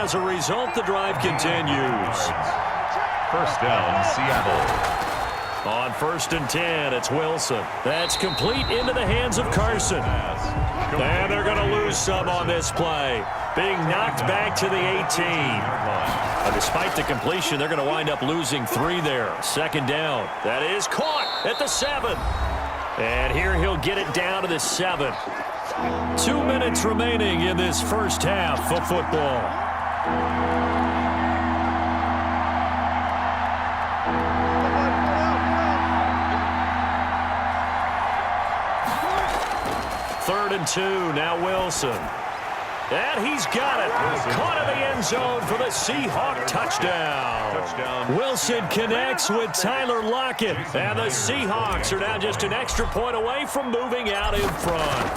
as a result, the drive continues. First down, Seattle. On 1st and 10, it's Wilson. That's complete into the hands of Carson. And they're going to lose some on this play. Being knocked back to the 18. Despite the completion, they're going to wind up losing 3 there. 2nd down. That is caught at the 7. And here he'll get it down to the 7. 2 minutes remaining in this first half of football. Third and 2, now Wilson. And he's got it. Caught in the end zone for the Seahawk touchdown. Wilson connects with Tyler Lockett. And the Seahawks are now just an extra point away from moving out in front.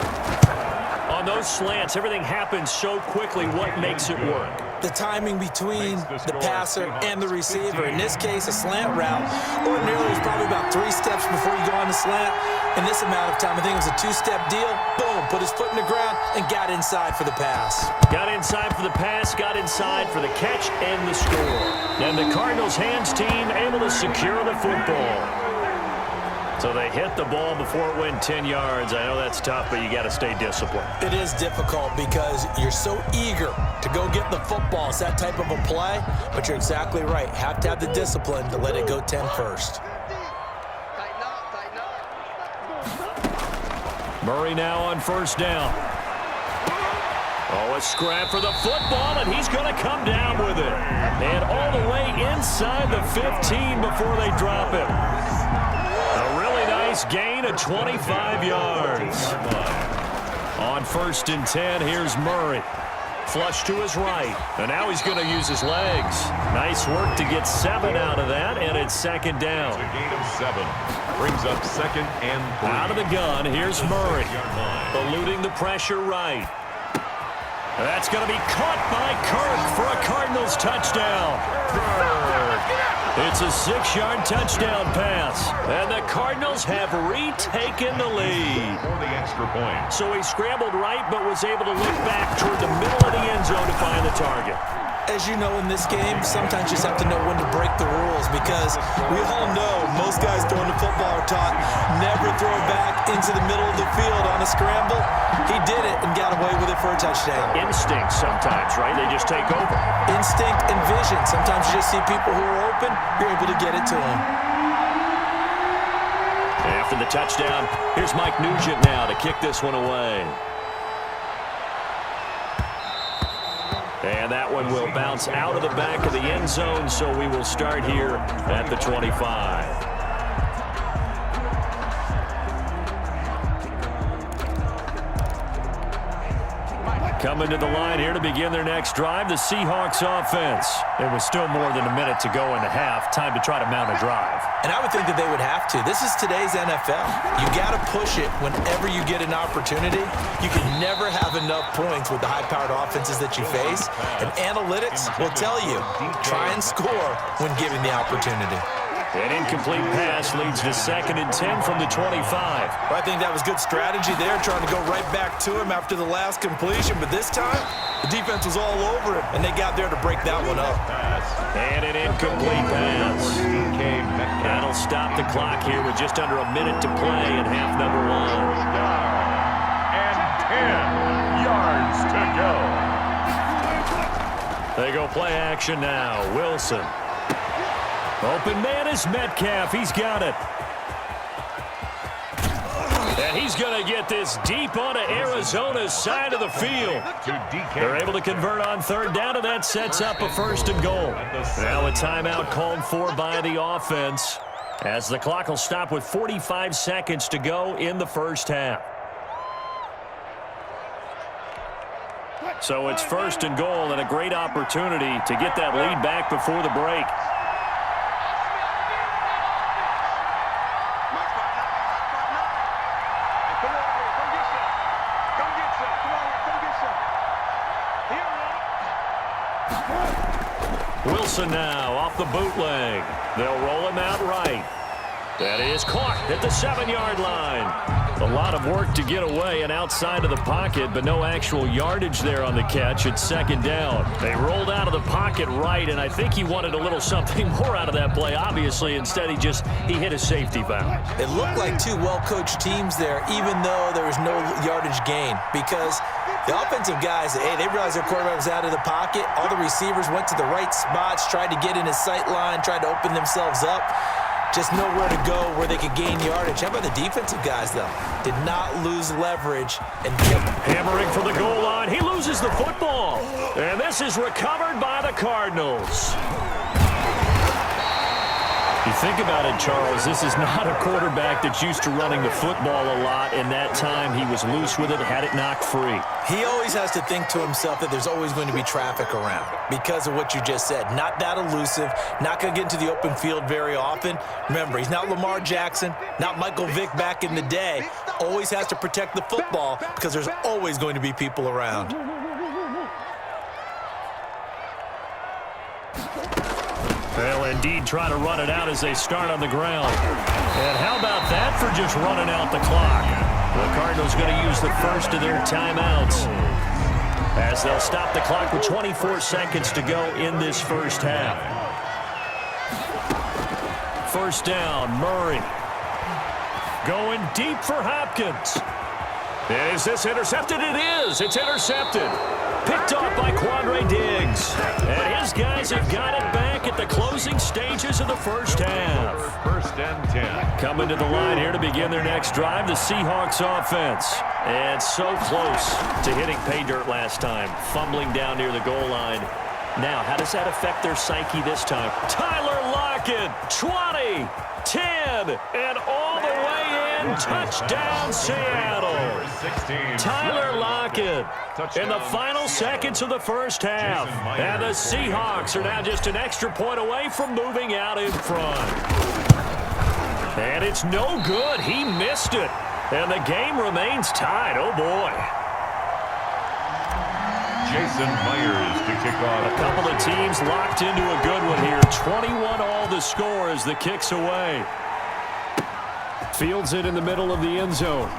On those slants, everything happens so quickly. What makes it work? The timing between the passer and the receiver. In this case, a slant route. Ordinarily, it's probably about 3 steps before you go on the slant. In this amount of time, I think it was a 2-step deal. Boom, put his foot in the ground and got inside for the pass. Got inside for the pass, got inside for the catch and the score. And the Cardinals' hands team able to secure the football. So they hit the ball before it went 10 yards. I know that's tough, but you got to stay disciplined. It is difficult because you're so eager to go get the football. It's that type of a play, but you're exactly right. Have to have the discipline to let it go 10 first. Murray now on 1st down. Oh, a scrap for the football, and he's going to come down with it. And all the way inside the 15 before they drop him. A really nice gain of 25 yards. On 1st and 10, here's Murray. Flush to his right. And now he's going to use his legs. Nice work to get 7 out of that, and it's 2nd down. It's a gain of 7. Brings up 2nd and 3. Out of the gun, here's Murray. Eluding the pressure right. That's going to be caught by Kirk for a Cardinals touchdown. It's a 6-yard touchdown pass. And the Cardinals have retaken the lead. For the extra point. So he scrambled right, but was able to look back toward the middle of the end zone to find the target. As you know, in this game, sometimes you just have to know when to break the rules because we all know most guys throwing the football are taught never throw back into the middle of the field on a scramble. He did it and got away with it for a touchdown. Instinct sometimes, right? They just take over. Instinct and vision. Sometimes you just see people who are open, you're able to get it to them. After the touchdown, here's Mike Nugent now to kick this one away. And that one will bounce out of the back of the end zone, so we will start here at the 25. Coming to the line here to begin their next drive, the Seahawks offense. There was still more than a minute to go in the half. Time to try to mount a drive. And I would think that they would have to. This is today's NFL. You got to push it whenever you get an opportunity. You can never have enough points with the high-powered offenses that you face. And analytics will tell you, try and score when given the opportunity. An incomplete pass leads to 2nd and 10 from the 25. Well, I think that was good strategy there, trying to go right back to him after the last completion. But this time, the defense was all over it, and they got there to break that one up. And an incomplete pass. That'll stop the clock here with just under a minute to play in half number 1. And 10 yards to go. They go play action now. Wilson. Open man is Metcalf. He's got it. And he's going to get this deep onto Arizona's side of the field. They're able to convert on 3rd down, and that sets up a 1st and goal. Now a timeout called for by the offense as the clock will stop with 45 seconds to go in the first half. So it's 1st and goal and a great opportunity to get that lead back before the break. Wilson now off the bootleg. They'll roll him out right. That is caught at the 7-yard line. A lot of work to get away and outside of the pocket, but no actual yardage there on the catch. It's second down. They rolled out of the pocket right, and I think he wanted a little something more out of that play, obviously. Instead, he hit a safety valve. It looked like two well-coached teams there, even though there was no yardage gain, because the offensive guys, hey, they realized their quarterback was out of the pocket. All the receivers went to the right spots, tried to get in his sight line, tried to open themselves up. Just nowhere to go where they could gain yardage. How about the defensive guys, though? Did not lose leverage and kept hammering for the goal line. He loses the football. And this is recovered by the Cardinals. You think about it, Charles, this is not a quarterback that's used to running the football a lot, and that time he was loose with it, had it knocked free. He always has to think to himself that there's always going to be traffic around because of what you just said. Not that elusive, not going to get into the open field very often. Remember, he's not Lamar Jackson, not Michael Vick back in the day. Always has to protect the football because there's always going to be people around. They'll indeed try to run it out as they start on the ground. And how about that for just running out the clock? The Cardinals going to use the first of their timeouts as they'll stop the clock with 24 seconds to go in this first half. First down, Murray. Going deep for Hopkins. Is this intercepted? It is. It's intercepted. Picked off by Quandre Diggs. And his guys have got it back at the closing stages of the first half. First and 10. Coming to the line here to begin their next drive, the Seahawks offense. And so close to hitting pay dirt last time, fumbling down near the goal line. Now, how does that affect their psyche this time? Tyler Lockett, 20, 10, and all the way in. Touchdown, Seattle. Tyler Lockett in the final seconds of the first half. And the Seahawks are now just an extra point away from moving out in front. And it's no good. He missed it. And the game remains tied. Oh, boy. Jason Myers to kick off. A couple of teams locked into a good one here. 21 all the score as the kick's away. Fields it in the middle of the end zone.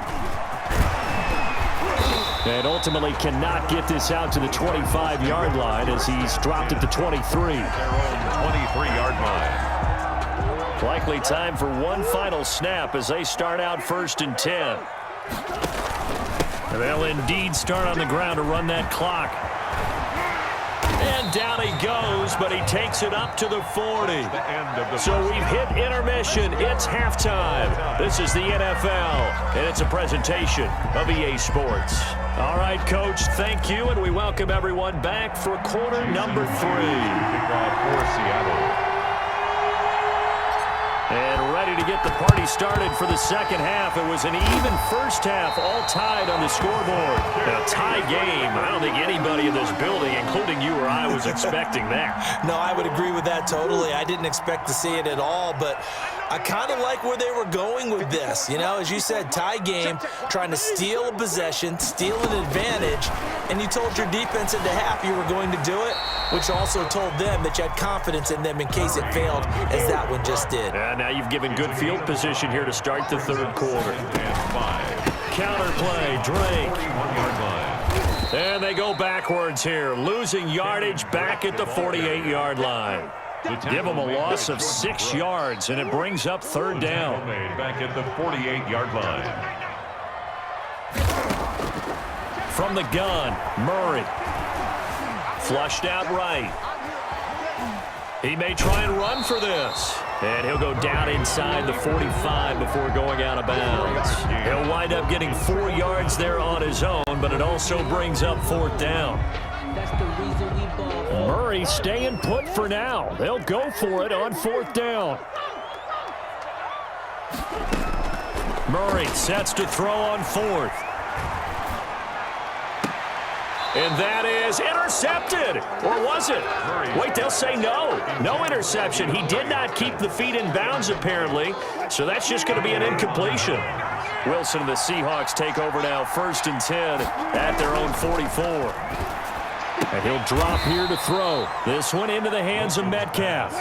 And ultimately cannot get this out to the 25-yard line as he's dropped at the 23. Their own 23-yard line. Likely time for one final snap as they start out first and 10. They'll indeed start on the ground to run that clock. And down he goes, but he takes it up to the 40. So we've hit intermission. It's halftime. This is the NFL, and it's a presentation of EA Sports. All right, Coach, thank you, and we welcome everyone back for quarter number 3. Kickoff for Seattle. And ready to get the party started for the second half. It was an even first half, all tied on the scoreboard. A tie game. I don't think anybody in this building, including you or I, was expecting that. No, I would agree with that totally. I didn't expect to see it at all, but I kind of like where they were going with this. You know, as you said, tie game, trying to steal a possession, steal an advantage, and you told your defense at the half you were going to do it, which also told them that you had confidence in them in case it failed, as that one just did. And now you've given good field position here to start the third quarter. Counterplay, Drake. And they go backwards here, losing yardage back at the 48-yard line. Give them a loss of 6 yards, and it brings up third down. Back at the 48-yard line. From the gun, Murray. Flushed out right. He may try and run for this. And he'll go down inside the 45 before going out of bounds. He'll wind up getting 4 yards there on his own, but it also brings up fourth down. Murray staying put for now. They'll go for it on fourth down. Murray sets to throw on fourth. And that is intercepted. Or was it? Wait, they'll say no. No interception. He did not keep the feet in bounds, apparently. So that's just going to be an incompletion. Wilson and the Seahawks take over now, first and 10 at their own 44. And he'll drop here to throw. This one into the hands of Metcalf.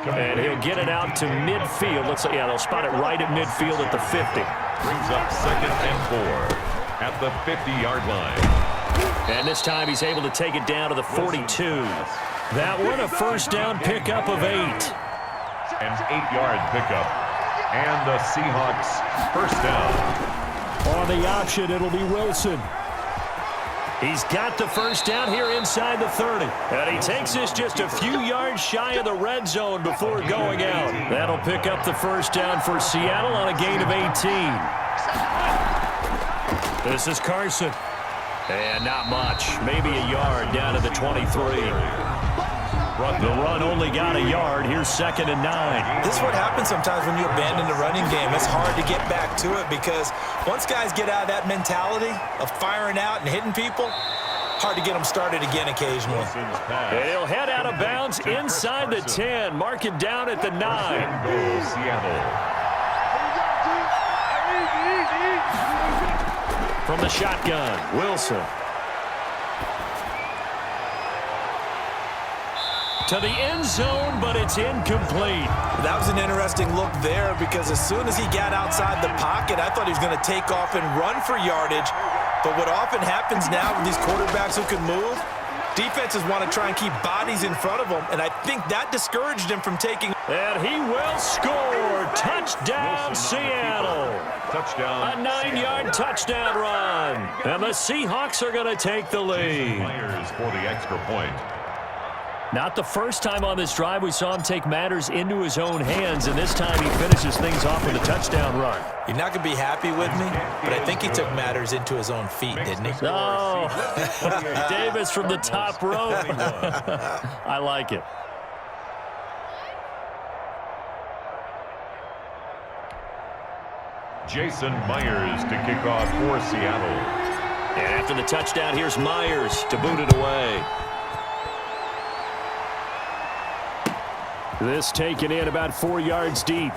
And he'll get it out to midfield. Yeah, they'll spot it right at midfield at the 50. Brings up 2nd and 4 at the 50-yard line. And this time he's able to take it down to the 42. That one a first down pickup of 8. An 8-yard pickup. And the Seahawks first down. On the option, it'll be Wilson. He's got the first down here inside the 30. And he takes this just a few yards shy of the red zone before going out. That'll pick up the first down for Seattle on a gain of 18. This is Carson. And not much. Maybe a yard down to the 23. The run only got a yard. Here's 2nd and 9. This is what happens sometimes when you abandon the running game. It's hard to get back to it because once guys get out of that mentality of firing out and hitting people, hard to get them started again occasionally. And he'll head out of bounds inside the 10. Mark it down at the 9. Seattle. From the shotgun, Wilson. To the end zone, but it's incomplete. That was an interesting look there because as soon as he got outside the pocket, I thought he was going to take off and run for yardage. But what often happens now with these quarterbacks who can move, defenses want to try and keep bodies in front of them, and I think that discouraged him from taking. And he will score. Touchdown, Seattle. Touchdown. A 9-yard touchdown run. And the Seahawks are going to take the lead. Myers for the extra point. Not the first time on this drive we saw him take matters into his own hands, and this time he finishes things off with a touchdown run. You're not going to be happy with me, but I think he took matters into his own feet, didn't he? Oh, Davis from the top rope. I like it. Jason Myers to kick off for Seattle. And after the touchdown, here's Myers to boot it away. This taken in about 4 yards deep.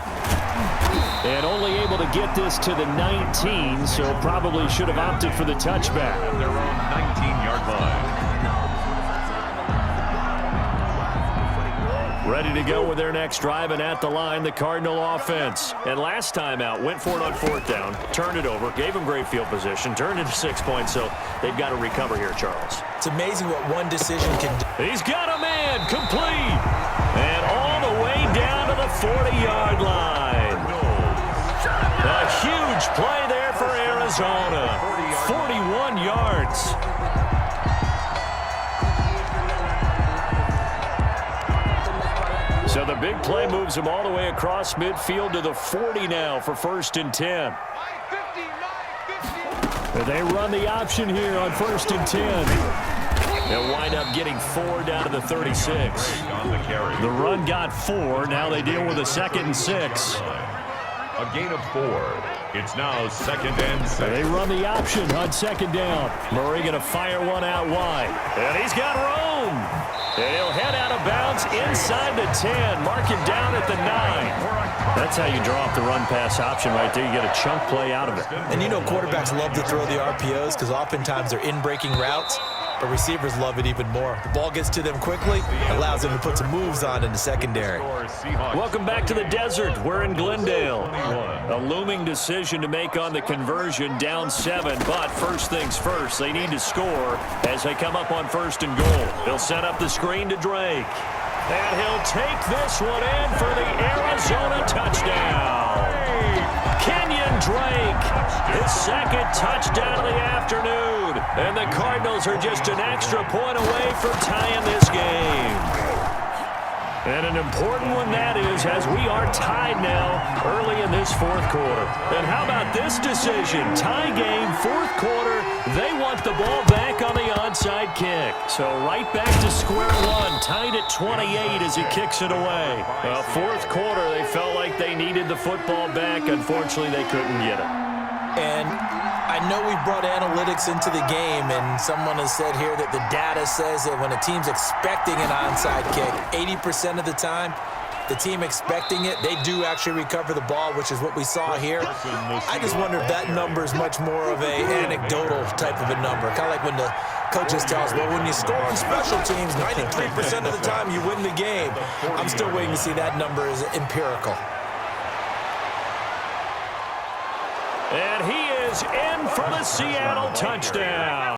And only able to get this to the 19, so probably should have opted for the touchback. At their own 19-yard line. Ready to go with their next drive, and at the line, the Cardinal offense. And last time out, went for it on 4th down, turned it over, gave them great field position, turned it to 6 points, so they've got to recover here, Charles. It's amazing what one decision can do. He's got a man, complete, and all the way down to the 40-yard line. A huge play there for Arizona, 41 yards. So the big play moves him all the way across midfield to the 40 now for 1st and 10. They run the option here on 1st and 10. They'll wind up getting 4 down to the 36. The run got 4. Now they deal with a 2nd and 6. A gain of 4. It's now 2nd and 6. They run the option on 2nd down. Murray going to fire one out wide. And he's got room. And he'll head out of bounds inside the 10. Mark it down at the 9. That's how you draw up the run-pass option right there. You get a chunk play out of it. And you know quarterbacks love to throw the RPOs because oftentimes they're in-breaking routes, but receivers love it even more. The ball gets to them quickly, allows them to put some moves on in the secondary. Welcome back to the desert. We're in Glendale. A looming decision to make on the conversion, down 7, but first things first, they need to score as they come up on 1st and goal. They'll set up the screen to Drake. And he'll take this one in for the Arizona touchdown. Kenyon Drake, his 2nd touchdown of the afternoon. And the Cardinals are just an extra point away from tying this game. And an important one that is, as we are tied now early in this 4th quarter. And how about this decision? Tie game, 4th quarter. They want the ball back on the onside kick. So right back to square one, tied at 28 as he kicks it away. 4th quarter, they felt like they needed the football back. Unfortunately, they couldn't get it. And I know we brought analytics into the game, and someone has said here that the data says that when a team's expecting an onside kick, 80% of the time, the team expecting it, they do actually recover the ball, which is what we saw here. I just wonder if that number is much more of a anecdotal type of a number, kind of like when the Coaches tell us, well, when you score on special teams, 93% of the time you win the game. I'm still waiting to see that number is empirical. And he is in for the Seattle touchdown.